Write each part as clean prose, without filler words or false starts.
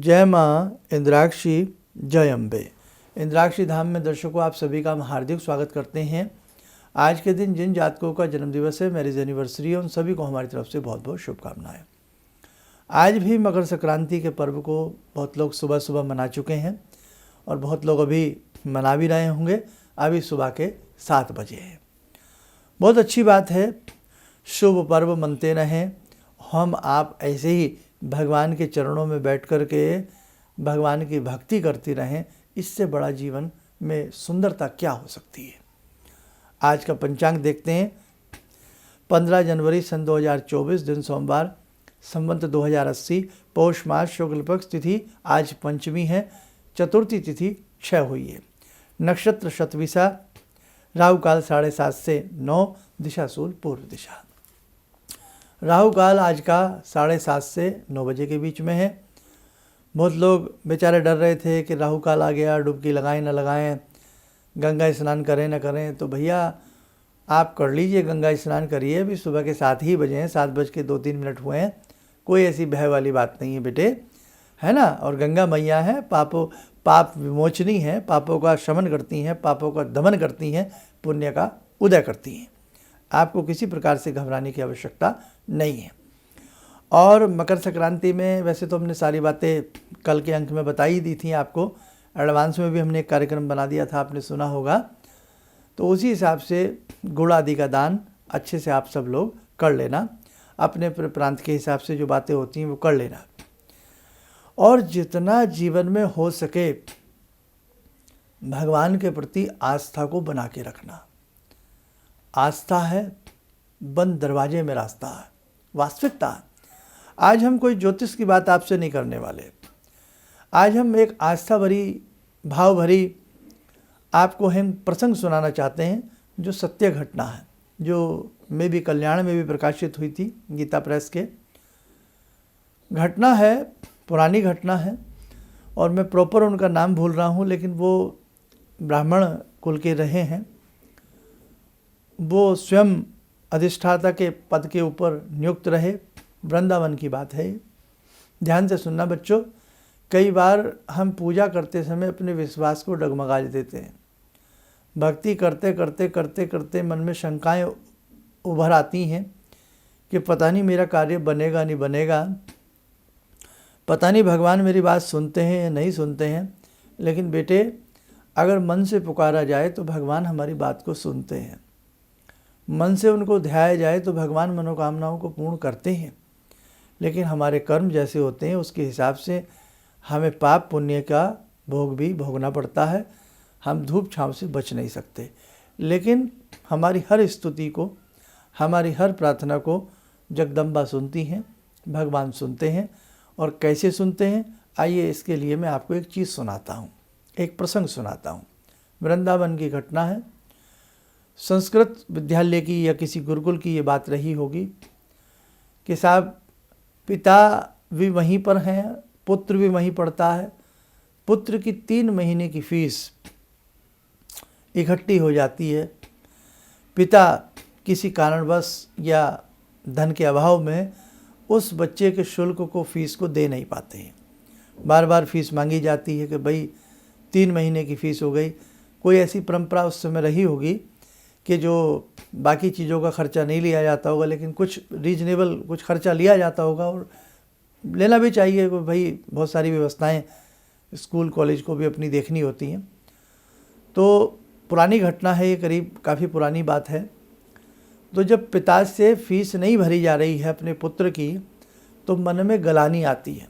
जय माँ इंद्राक्षी, जय अम्बे। इंद्राक्षी धाम में दर्शकों आप सभी का हम हार्दिक स्वागत करते हैं। आज के दिन जिन जातकों का जन्मदिवस है, मैरिज एनिवर्सरी है, उन सभी को हमारी तरफ से बहुत बहुत शुभकामनाएं। आज भी मकर संक्रांति के पर्व को बहुत लोग सुबह सुबह मना चुके हैं और बहुत लोग अभी मना भी रहे होंगे। अभी सुबह के 7 बजे हैं। बहुत अच्छी बात है, शुभ पर्व मनते रहें। हम आप ऐसे ही भगवान के चरणों में बैठ कर के भगवान की भक्ति करती रहें। इससे बड़ा जीवन में सुंदरता क्या हो सकती है। आज का पंचांग देखते हैं। 15 जनवरी सन 2024 दिन सोमवार, संवत 2080, पौष मास शुक्ल पक्ष, तिथि आज पंचमी है, चतुर्थी तिथि क्षय हुई है, नक्षत्र शतविसा, राहु काल 7:30 से 9, दिशा सूल पूर्व दिशा। राहु काल आज का 7:30 से 9 बजे के बीच में है। बहुत लोग बेचारे डर रहे थे कि राहु काल आ गया, डुबकी लगाएं न लगाएं, गंगा स्नान करें न करें। तो भैया आप कर लीजिए, गंगा स्नान करिए। अभी सुबह के 7 ही बजे हैं, 7:02 हुए हैं। कोई ऐसी भय वाली बात नहीं है बेटे, है ना। और गंगा मैया है, पाप विमोचनी है, पापों का शमन करती हैं, पापों का दमन करती हैं, पुण्य का उदय करती हैं। आपको किसी प्रकार से घबराने की आवश्यकता नहीं है। और मकर संक्रांति में वैसे तो हमने सारी बातें कल के अंक में बताई दी थी आपको, एडवांस में भी हमने एक कार्यक्रम बना दिया था, आपने सुना होगा। तो उसी हिसाब से गुड़ आदि का दान अच्छे से आप सब लोग कर लेना, अपने प्रांत के हिसाब से जो बातें होती हैं वो कर लेना। और जितना जीवन में हो सके भगवान के प्रति आस्था को बना के रखना। आस्था है बंद दरवाजे में रास्ता है, वास्तविकता। आज हम कोई ज्योतिष की बात आपसे नहीं करने वाले। आज हम एक आस्था भरी, भाव भरी आपको हम प्रसंग सुनाना चाहते हैं, जो सत्य घटना है, जो में भी कल्याण में भी प्रकाशित हुई थी, गीता प्रेस के। घटना है, पुरानी घटना है, और मैं प्रॉपर उनका नाम भूल रहा हूँ, लेकिन वो ब्राह्मण कुल के रहे हैं। वो स्वयं अधिष्ठाता के पद के ऊपर नियुक्त रहे। वृंदावन की बात है। ध्यान से सुनना बच्चों। कई बार हम पूजा करते समय अपने विश्वास को डगमगा देते हैं। भक्ति करते करते करते करते मन में शंकाएं उभर आती हैं कि पता नहीं मेरा कार्य बनेगा नहीं बनेगा, पता नहीं भगवान मेरी बात सुनते हैं या नहीं सुनते हैं। लेकिन बेटे, अगर मन से पुकारा जाए तो भगवान हमारी बात को सुनते हैं। मन से उनको ध्याया जाए तो भगवान मनोकामनाओं को पूर्ण करते हैं। लेकिन हमारे कर्म जैसे होते हैं उसके हिसाब से हमें पाप पुण्य का भोग भी भोगना पड़ता है। हम धूप छांव से बच नहीं सकते। लेकिन हमारी हर स्तुति को, हमारी हर प्रार्थना को जगदम्बा सुनती हैं, भगवान सुनते हैं। और कैसे सुनते हैं, आइए इसके लिए मैं आपको एक चीज़ सुनाता हूँ, एक प्रसंग सुनाता हूँ। वृंदावन की घटना है। संस्कृत विद्यालय की या किसी गुरुकुल की ये बात रही होगी कि साहब पिता भी वहीं पर हैं, पुत्र भी वहीं पढ़ता है। पुत्र की 3 महीने की फीस इकट्ठी हो जाती है। पिता किसी कारणवश या धन के अभाव में उस बच्चे के शुल्क को, फीस को दे नहीं पाते हैं। बार बार फीस मांगी जाती है कि भाई 3 महीने की फ़ीस हो गई। कोई ऐसी परंपरा उस समय रही होगी कि जो बाकी चीज़ों का खर्चा नहीं लिया जाता होगा, लेकिन कुछ रीजनेबल कुछ खर्चा लिया जाता होगा। और लेना भी चाहिए, भाई बहुत सारी व्यवस्थाएं स्कूल कॉलेज को भी अपनी देखनी होती हैं। तो पुरानी घटना है ये, करीब काफ़ी पुरानी बात है। तो जब पिता से फीस नहीं भरी जा रही है अपने पुत्र की, तो मन में गलानी आती है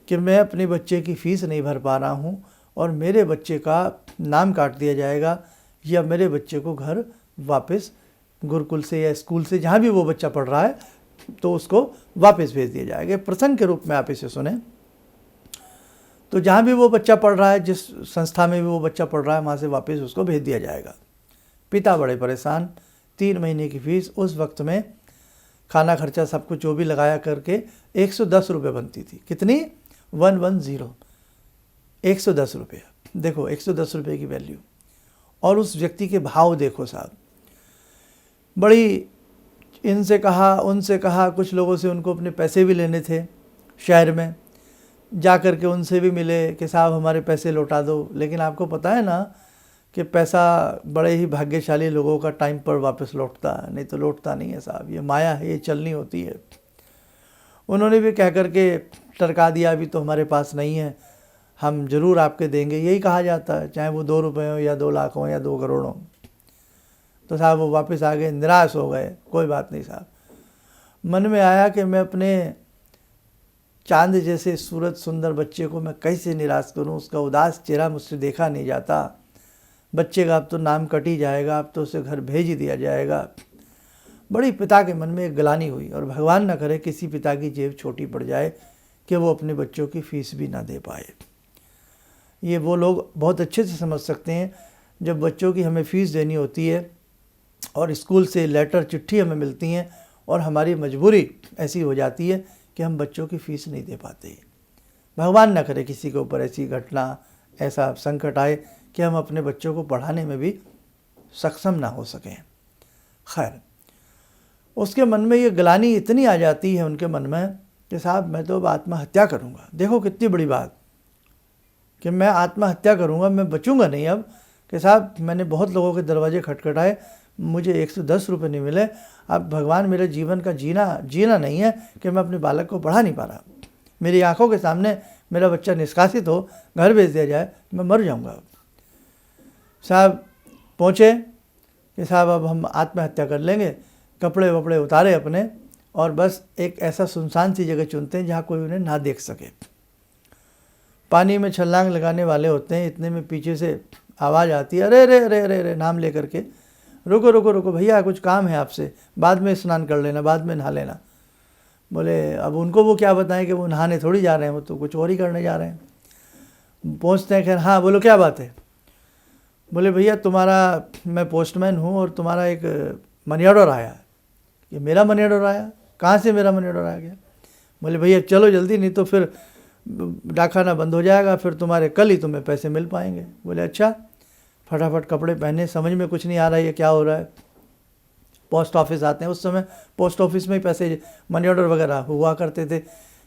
कि मैं अपने बच्चे की फ़ीस नहीं भर पा रहा हूँ और मेरे बच्चे का नाम काट दिया जाएगा, या मेरे बच्चे को घर वापस गुरुकुल से या स्कूल से जहाँ भी वो बच्चा पढ़ रहा है तो उसको वापस भेज दिया जाएगा। प्रसंग के रूप में आप इसे सुने। तो जहाँ भी वो बच्चा पढ़ रहा है, जिस संस्था में भी वो बच्चा पढ़ रहा है, वहाँ से वापस उसको भेज दिया जाएगा। पिता बड़े परेशान। 3 महीने की फ़ीस उस वक्त में खाना खर्चा सब कुछ जो भी लगाया करके 110 रुपये बनती थी। कितनी? 110, 110 रुपये। देखो 110 रुपये की वैल्यू। और उस व्यक्ति के भाव देखो साहब। बड़ी इनसे कहा उनसे कहा, कुछ लोगों से उनको अपने पैसे भी लेने थे शहर में। जा कर के उनसे भी मिले कि साहब हमारे पैसे लौटा दो, लेकिन आपको पता है ना कि पैसा बड़े ही भाग्यशाली लोगों का टाइम पर वापस लौटता है, नहीं तो लौटता नहीं है साहब, ये माया है, ये चलनी होती है। उन्होंने भी कह कर के टरका दिया, अभी तो हमारे पास नहीं है, हम ज़रूर आपके देंगे, यही कहा जाता है, चाहे वो 2 रुपये हो या 2 लाख हो या 2 करोड़ हो। तो साहब वो वापस आ गए, निराश हो गए। कोई बात नहीं साहब, मन में आया कि मैं अपने चांद जैसे सूरत सुंदर बच्चे को मैं कैसे निराश करूं, उसका उदास चेहरा मुझसे देखा नहीं जाता। बच्चे का अब तो नाम कट ही जाएगा, अब तो उसे घर भेज ही दिया जाएगा। बड़ी पिता के मन में एक ग्लानि हुई, और भगवान न करे किसी पिता की जेब छोटी पड़ जाए कि वो अपने बच्चों की फीस भी ना दे पाए। ये वो लोग बहुत अच्छे से समझ सकते हैं, जब बच्चों की हमें फ़ीस देनी होती है और स्कूल से लेटर चिट्ठी हमें मिलती हैं और हमारी मजबूरी ऐसी हो जाती है कि हम बच्चों की फ़ीस नहीं दे पाते। भगवान न करे किसी के ऊपर ऐसी घटना, ऐसा संकट आए कि हम अपने बच्चों को पढ़ाने में भी सक्षम ना हो सकें। खैर, उसके मन में ये ग्लानि इतनी आ जाती है उनके मन में कि साहब मैं तो अब आत्महत्या करूँगा। देखो कितनी बड़ी बात कि मैं आत्महत्या करूँगा, मैं बचूँगा नहीं अब, कि साहब मैंने बहुत लोगों के दरवाजे खटखटाए, मुझे 110 रुपये नहीं मिले। अब भगवान मेरे जीवन का जीना नहीं है कि मैं अपने बालक को पढ़ा नहीं पा रहा। मेरी आंखों के सामने मेरा बच्चा निष्कासित हो, घर भेज दिया जाए, मैं मर जाऊँगा। साहब पहुँचे कि साहब अब हम आत्महत्या कर लेंगे। कपड़े वपड़े उतारे अपने और बस एक ऐसा सुनसान सी जगह चुनते हैं जहाँ कोई उन्हें ना देख सके। पानी में छलांग लगाने वाले होते हैं, इतने में पीछे से आवाज़ आती है, अरे रे अरे अरे अरे, नाम ले करके, रुको रुको रुको भैया, कुछ काम है आपसे, बाद में स्नान कर लेना, बाद में नहा लेना। बोले अब उनको वो क्या बताएं कि वो नहाने थोड़ी जा रहे हैं, वो तो कुछ और ही करने जा रहे हैं। पहुँचते हैं, खैर हाँ बोलो क्या बात है। बोले भैया तुम्हारा, मैं पोस्टमैन हूँ और तुम्हारा एक मनी ऑर्डर आया। ये मेरा मनी ऑर्डर आया? कहाँ से मेरा मनी ऑर्डर आ गया? बोले भैया चलो जल्दी, नहीं तो फिर डाकखाना बंद हो जाएगा, फिर तुम्हारे कल ही तुम्हें पैसे मिल पाएंगे। बोले अच्छा। फटाफट कपड़े पहने, समझ में कुछ नहीं आ रहा है ये क्या हो रहा है। पोस्ट ऑफिस आते हैं, उस समय पोस्ट ऑफिस में ही पैसे मनी ऑर्डर वगैरह हुआ करते थे,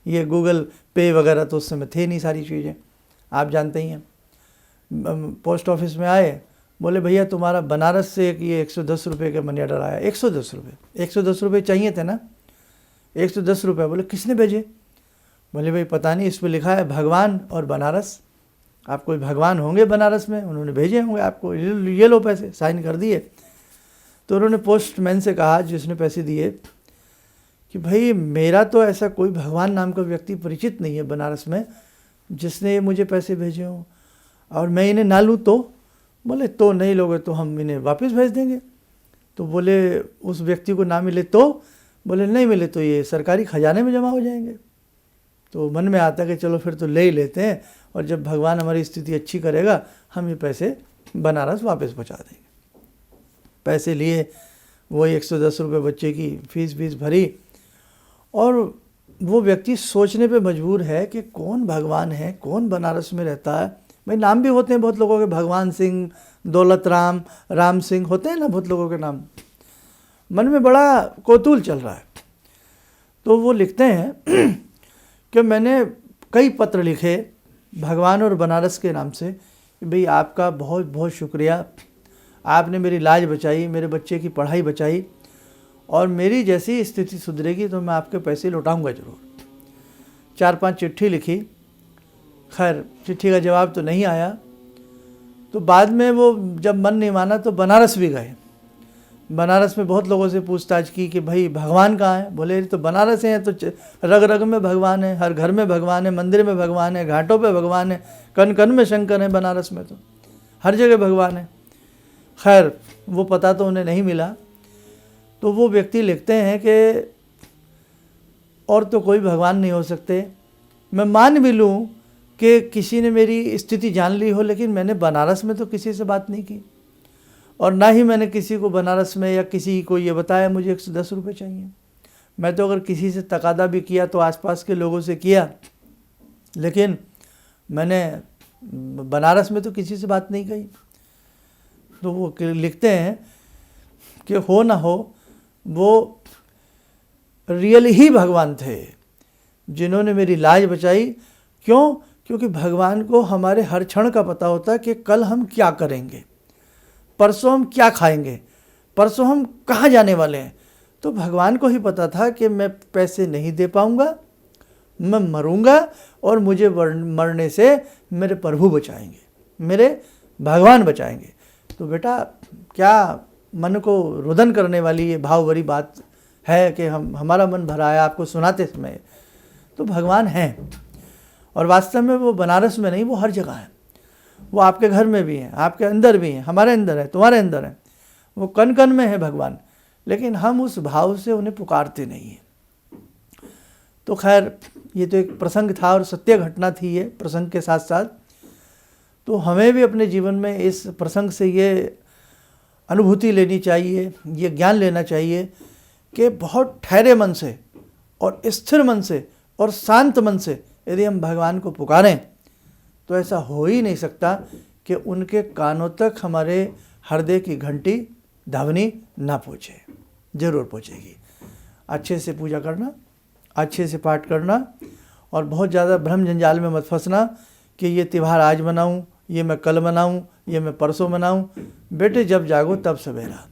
ये गूगल पे वगैरह तो उस समय थे नहीं, सारी चीज़ें आप जानते ही हैं। पोस्ट ऑफिस में आए, बोले भैया तुम्हारा बनारस से एक ये 110 रुपये का मनी ऑर्डर आया। 110 रुपये? 110 रुपये चाहिए थे ना? 110 रुपये। बोले किसने भेजे? बोले भाई पता नहीं, इस पर लिखा है भगवान और बनारस, आप कोई भगवान होंगे बनारस में, उन्होंने भेजे होंगे आपको, ये लो पैसे, साइन कर दिए। तो उन्होंने पोस्टमैन से कहा जिसने पैसे दिए कि भाई मेरा तो ऐसा कोई भगवान नाम का व्यक्ति परिचित नहीं है बनारस में जिसने मुझे पैसे भेजे हों, और मैं इन्हें ना लूँ तो? बोले तो नहीं लोगे तो हम इन्हें वापस भेज देंगे। तो बोले उस व्यक्ति को ना मिले तो? बोले नहीं मिले तो ये सरकारी खजाने में जमा हो जाएंगे। तो मन में आता कि चलो फिर तो ले ही लेते हैं, और जब भगवान हमारी स्थिति अच्छी करेगा हम ये पैसे बनारस वापस पहुँचा देंगे। पैसे लिए, वही 110 रुपये बच्चे की फीस भरी, और वो व्यक्ति सोचने पे मजबूर है कि कौन भगवान है, कौन बनारस में रहता है। भाई नाम भी होते हैं बहुत लोगों के, भगवान सिंह, दौलत राम, राम सिंह, होते हैं ना बहुत लोगों के नाम। मन में बड़ा कौतूहल चल रहा है। तो वो लिखते हैं कि मैंने कई पत्र लिखे भगवान और बनारस के नाम से कि भाई आपका बहुत बहुत शुक्रिया, आपने मेरी लाज बचाई, मेरे बच्चे की पढ़ाई बचाई, और मेरी जैसी स्थिति सुधरेगी तो मैं आपके पैसे लौटाऊंगा ज़रूर। 4-5 चिट्ठी लिखी, खैर चिट्ठी का जवाब तो नहीं आया। तो बाद में वो जब मन नहीं माना तो बनारस भी गए। बनारस में बहुत लोगों से पूछताछ की कि भाई भगवान कहाँ है? बोले तो बनारस हैं तो रग रग में भगवान है, हर घर में भगवान है, मंदिर में भगवान है, घाटों पे भगवान है, कन कन में शंकर है, बनारस में तो हर जगह भगवान है। खैर वो पता तो उन्हें नहीं मिला। तो वो व्यक्ति लिखते हैं कि और तो कोई भगवान नहीं हो सकते। मैं मान भी लूँ कि किसी ने मेरी स्थिति जान ली हो, लेकिन मैंने बनारस में तो किसी से बात नहीं की, और ना ही मैंने किसी को बनारस में या किसी को ये बताया मुझे 110 रुपये चाहिए। मैं तो अगर किसी से तकादा भी किया तो आसपास के लोगों से किया, लेकिन मैंने बनारस में तो किसी से बात नहीं कही। तो वो लिखते हैं कि हो ना हो वो रियल ही भगवान थे जिन्होंने मेरी लाज बचाई क्यों? क्योंकि भगवान को हमारे हर क्षण का पता होता है कि कल हम क्या करेंगे, परसों हम क्या खाएंगे, परसों हम कहाँ जाने वाले हैं। तो भगवान को ही पता था कि मैं पैसे नहीं दे पाऊँगा, मैं मरूंगा और मुझे मरने से मेरे प्रभु बचाएंगे, मेरे भगवान बचाएंगे। तो बेटा, क्या मन को रुदन करने वाली ये भाव भरी बात है कि हमारा मन भरा है आपको सुनाते समय। तो भगवान हैं, और वास्तव में वो बनारस में नहीं, वो हर जगह है। वो आपके घर में भी हैं, आपके अंदर भी हैं, हमारे अंदर है, तुम्हारे अंदर है। वो कण कण में है भगवान, लेकिन हम उस भाव से उन्हें पुकारते नहीं हैं। तो खैर, ये तो एक प्रसंग था और सत्य घटना थी ये प्रसंग के साथ साथ। तो हमें भी अपने जीवन में इस प्रसंग से ये अनुभूति लेनी चाहिए, ये ज्ञान लेना चाहिए कि बहुत ठहरे मन से और स्थिर मन से और शांत मन से यदि हम भगवान को पुकारें तो ऐसा हो ही नहीं सकता कि उनके कानों तक हमारे हृदय की घंटी ध्वनि ना पहुँचे। जरूर पहुँचेगी। अच्छे से पूजा करना, अच्छे से पाठ करना, और बहुत ज़्यादा भ्रम जंजाल में मत फंसना कि ये त्यौहार आज मनाऊं, ये मैं कल मनाऊं, ये मैं परसों मनाऊं। बेटे, जब जागो तब सवेरा।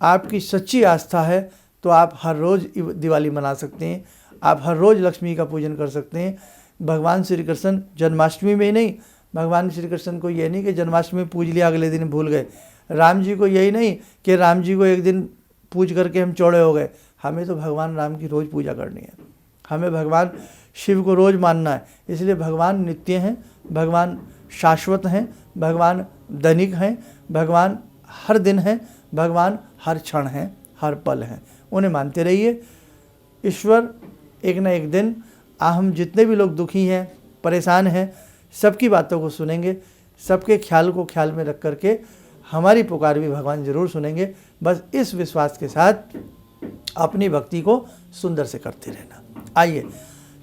आपकी सच्ची आस्था है तो आप हर रोज़ दिवाली मना सकते हैं, आप हर रोज़ लक्ष्मी का पूजन कर सकते हैं। भगवान श्री कृष्ण जन्माष्टमी में ही नहीं, भगवान श्री कृष्ण को ये नहीं कि जन्माष्टमी पूज लिया अगले दिन भूल गए। राम जी को यही नहीं कि राम जी को एक दिन पूज करके हम चौड़े हो गए। हमें तो भगवान राम की रोज़ पूजा करनी है, हमें भगवान शिव को रोज़ मानना है। इसलिए भगवान नित्य हैं, भगवान शाश्वत हैं, भगवान दैनिक हैं, भगवान हर दिन हैं, भगवान हर क्षण हैं, हर पल हैं। उन्हें मानते रहिए। ईश्वर एक न एक दिन हम जितने भी लोग दुखी हैं, परेशान हैं, सबकी बातों को सुनेंगे, सबके ख्याल को ख्याल में रख करके हमारी पुकार भी भगवान ज़रूर सुनेंगे। बस इस विश्वास के साथ अपनी भक्ति को सुंदर से करते रहना। आइए,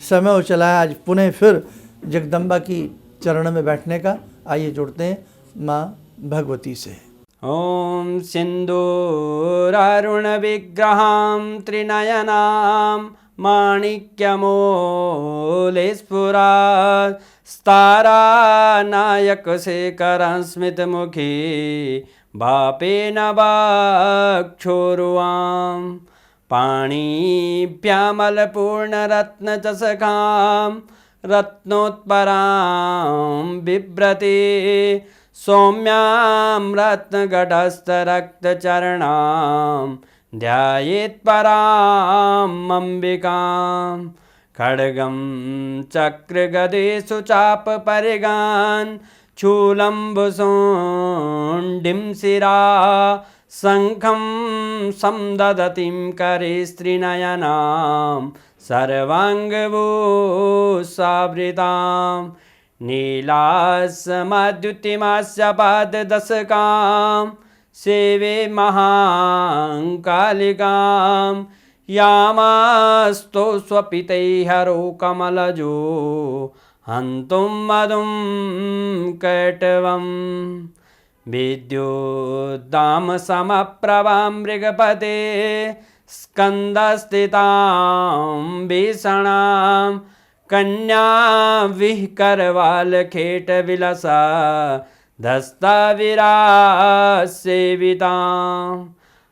समय हो चला है आज पुनः फिर जगदम्बा की चरण में बैठने का। आइए जुड़ते हैं माँ भगवती से। ॐ सिन्दूरारुणविग्रहां त्रिनयनां माणिक्यमूलस्फुरात् स्तारानायकशेखरं स्मितमुखी भापेन वक्षोरुवां पाणिभ्यामलपूर्णरत्नचषकां रत्नोत्परां बिभ्रति सौम्यां रत्नगटस्थरक्तचरणां ध्यायेत् पराम् अम्बिकां खड्गं चक्रगदेषु चापपरिगान् शूलम्बुशुण्डिं शिरा शङ्खं संदधतीं करे स्त्रीनयनां सर्वाङ्गभूषावृतां नीलासमद्युतिमास्य पाददशकां सेवे महाकालिकां यामास्तो स्वपितैहरो कमलजो हन्तुं मधुं कैटवं विद्युद्दामसमप्रभां मृगपते स्कन्दस्थितां भीषणां कन्या विहकरवालखेटविलसा धस्ताविरासेवितां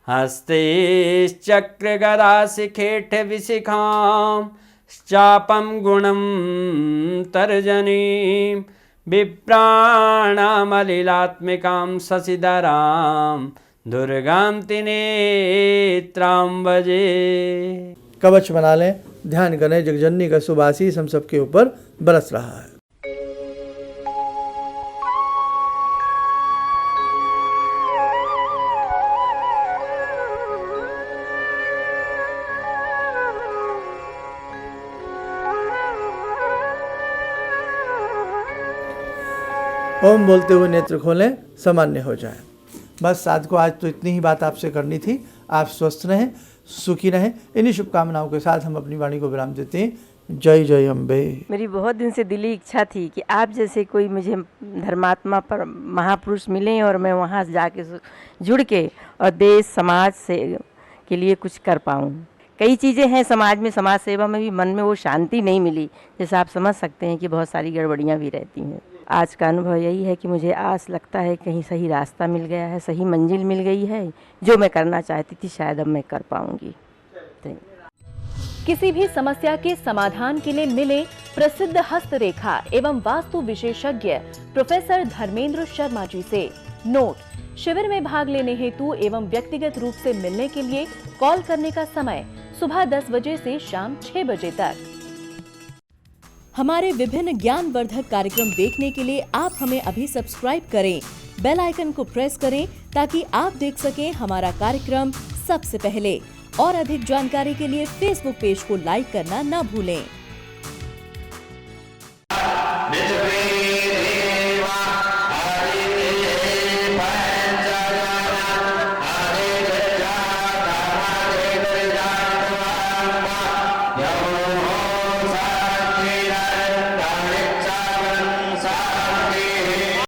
हस्तैश्चक्रगदाशिखेटविशिखां चापं गुणं तर्जनीं विप्राणामलिलात्मिकां शशिधरां दुर्गां त्रिनेत्रां भजे। कवच बना लें, ध्यान करें, जगजननी का शुभ आशीष हम सबके ऊपर बरस रहा है। ओम बोलते हुए नेत्र खोलें, सामान्य हो जाए। बस साधकों, आज तो इतनी ही बात आपसे करनी थी। आप स्वस्थ रहें, सुखी रहें। इन्हीं शुभकामनाओं के साथ हम अपनी वाणी को विराम देते हैं। जय जय अम्बे। मेरी बहुत दिन से दिली इच्छा थी कि आप जैसे कोई मुझे धर्मात्मा पर महापुरुष मिलें और मैं वहाँ जाके जुड़ के और देश समाज से के लिए कुछ कर पाऊँ। कई चीज़ें हैं समाज में, समाज सेवा में भी मन में वो शांति नहीं मिली, जैसे आप समझ सकते हैं कि बहुत सारी गड़बड़ियाँ भी रहती हैं। आज का अनुभव यही है कि मुझे आस लगता है कहीं सही रास्ता मिल गया है, सही मंजिल मिल गई है, जो मैं करना चाहती थी शायद अब मैं कर पाऊँगी। किसी भी समस्या के समाधान के लिए मिले प्रसिद्ध हस्तरेखा एवं वास्तु विशेषज्ञ प्रोफेसर धर्मेंद्र शर्मा जी से। नोट: शिविर में भाग लेने हेतु एवं व्यक्तिगत रूप से मिलने के लिए कॉल करने का समय सुबह 10 बजे से शाम 6 बजे तक। हमारे विभिन्न ज्ञानवर्धक कार्यक्रम देखने के लिए आप हमें अभी सब्सक्राइब करें, बेल आइकन को प्रेस करें ताकि आप देख सकें हमारा कार्यक्रम सबसे पहले। और अधिक जानकारी के लिए फेसबुक पेज को लाइक करना न भूलें।